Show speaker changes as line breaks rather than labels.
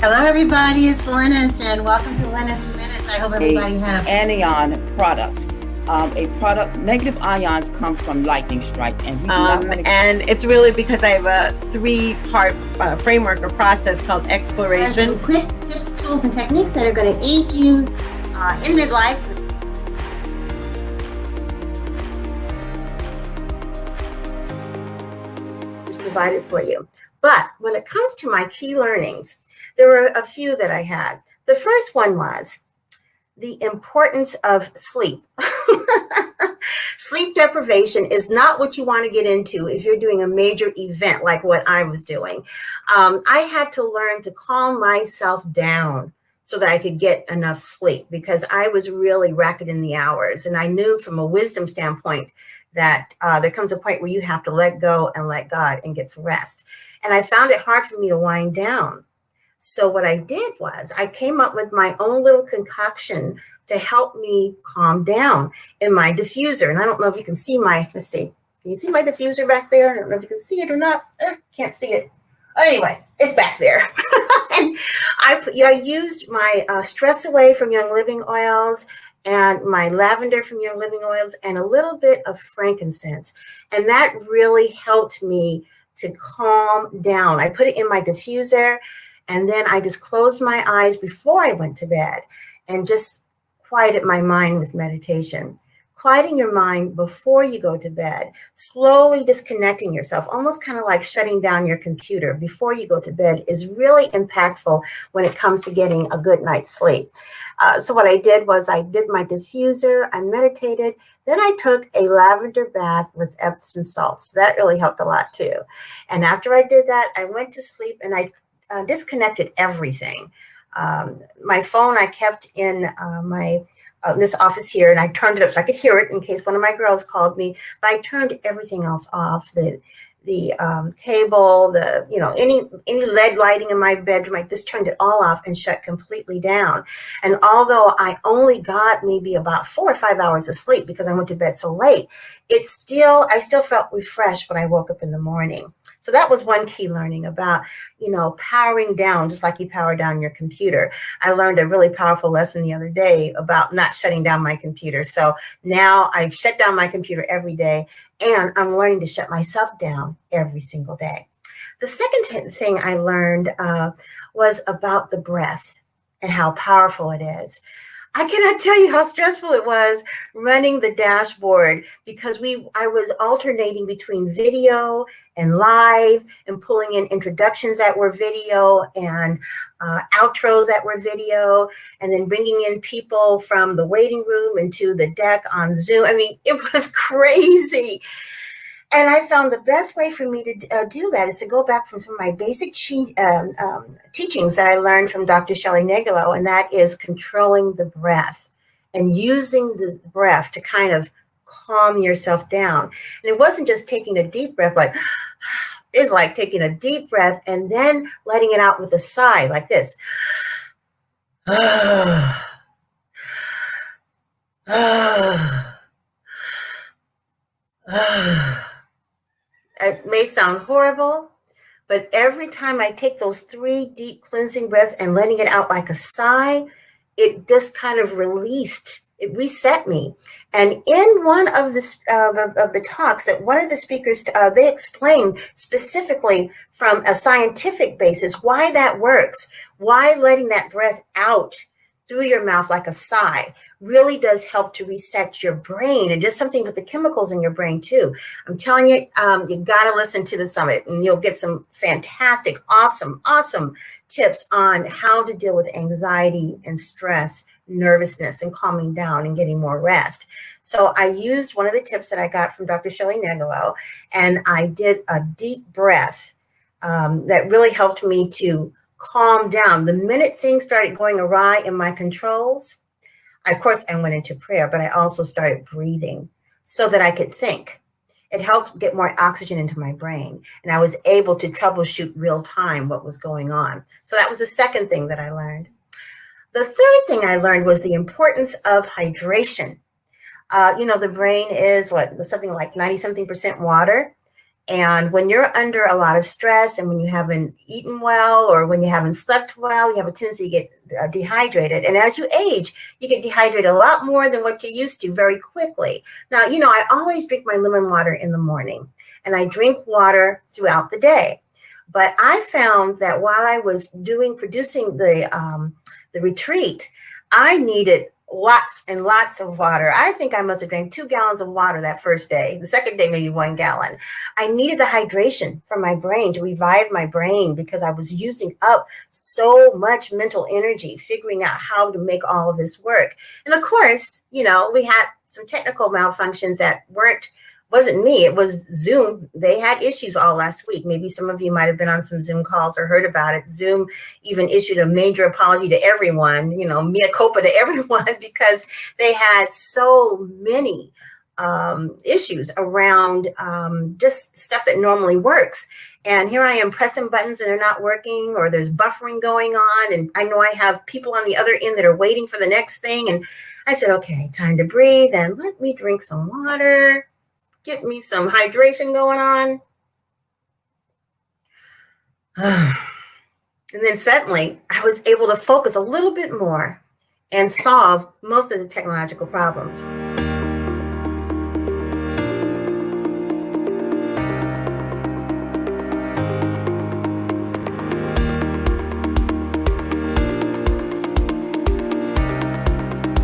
Hello, everybody. It's Lynnis, and welcome to Lynnis Minutes. I hope everybody had
anion product. A product, negative ions come from lightning strike, and we do not want to.
And it's really because I have a 3-part framework or process called exploration.
Some quick tips, tools, and techniques that are going to aid you in midlife. It's provided for you. But when it comes to my key learnings, there were a few that I had. The first one was the importance of sleep. Sleep deprivation is not what you want to get into if you're doing a major event like what I was doing. I had to learn to calm myself down so that I could get enough sleep because I was really racketing the hours. And I knew from a wisdom standpoint that there comes a point where you have to let go and let God and get some rest. And I found it hard for me to wind down. So what I did was I came up with my own little concoction to help me calm down in my diffuser. And I don't know if you can see let's see. Can you see my diffuser back there? I don't know if you can see it or not. Can't see it. Anyway, it's back there. And I used my Stress Away from Young Living oils and my lavender from Young Living oils and a little bit of frankincense. And that really helped me to calm down. I put it in my diffuser. And then I just closed my eyes before I went to bed and just quieted my mind with meditation. Quieting your mind before you go to bed, slowly disconnecting yourself, almost kind of like shutting down your computer before you go to bed is really impactful when it comes to getting a good night's sleep. So what I did was I did my diffuser, I meditated, then I took a lavender bath with Epsom salts. That really helped a lot too. And after I did that, I went to sleep and I disconnected everything. My phone I kept in my this office here, and I turned it up so I could hear it in case one of my girls called me. But I turned everything else off: the cable, any LED lighting in my bedroom. I just turned it all off and shut completely down. And although I only got maybe about 4 or 5 hours of sleep because I went to bed so late, I still felt refreshed when I woke up in the morning. So that was one key learning about, powering down, just like you power down your computer. I learned a really powerful lesson the other day about not shutting down my computer. So now I shut down my computer every day, and I'm learning to shut myself down every single day. The second thing I learned was about the breath and how powerful it is. I cannot tell you how stressful it was running the dashboard because I was alternating between video and live and pulling in introductions that were video and outros that were video, and then bringing in people from the waiting room into the deck on Zoom. I mean, it was crazy. And I found the best way for me to do that is to go back from some of my basic teachings that I learned from Dr. Shelley Negolo, and that is controlling the breath and using the breath to kind of calm yourself down. And it wasn't just taking a deep breath, it's like taking a deep breath and then letting it out with a sigh like this. It may sound horrible, but every time I take those 3 deep cleansing breaths and letting it out like a sigh, it just kind of it reset me. And in one of the talks that one of the speakers, they explained specifically from a scientific basis why that works, why letting that breath out through your mouth like a sigh really does help to reset your brain and does something with the chemicals in your brain too. I'm telling you, you got to listen to the summit and you'll get some fantastic, awesome tips on how to deal with anxiety and stress, nervousness, and calming down and getting more rest. So I used one of the tips that I got from Dr. Shelley Negolo, and I did a deep breath that really helped me to calm down. The minute things started going awry in my controls, of course, I went into prayer, but I also started breathing so that I could think. It helped get more oxygen into my brain, and I was able to troubleshoot real time what was going on. So that was the second thing that I learned. The third thing I learned was the importance of hydration. The brain is something like 90-something% water. And when you're under a lot of stress and when you haven't eaten well or when you haven't slept well, you have a tendency to get dehydrated. And as you age, you get dehydrated a lot more than what you used to very quickly. Now, I always drink my lemon water in the morning and I drink water throughout the day. But I found that while I was producing the retreat, I needed lots and lots of water. I think I must have drank 2 gallons of water that first day. The second day, maybe 1 gallon. I needed the hydration from my brain to revive my brain because I was using up so much mental energy figuring out how to make all of this work. And of course, we had some technical malfunctions that wasn't me. It was Zoom. They had issues all last week. Maybe some of you might have been on some Zoom calls or heard about it. Zoom even issued a major apology to everyone, mea culpa to everyone, because they had so many issues around just stuff that normally works. And here I am pressing buttons and they're not working, or there's buffering going on. And I know I have people on the other end that are waiting for the next thing. And I said, okay, time to breathe and let me drink some water. Get me some hydration going on. And then suddenly I was able to focus a little bit more and solve most of the technological problems.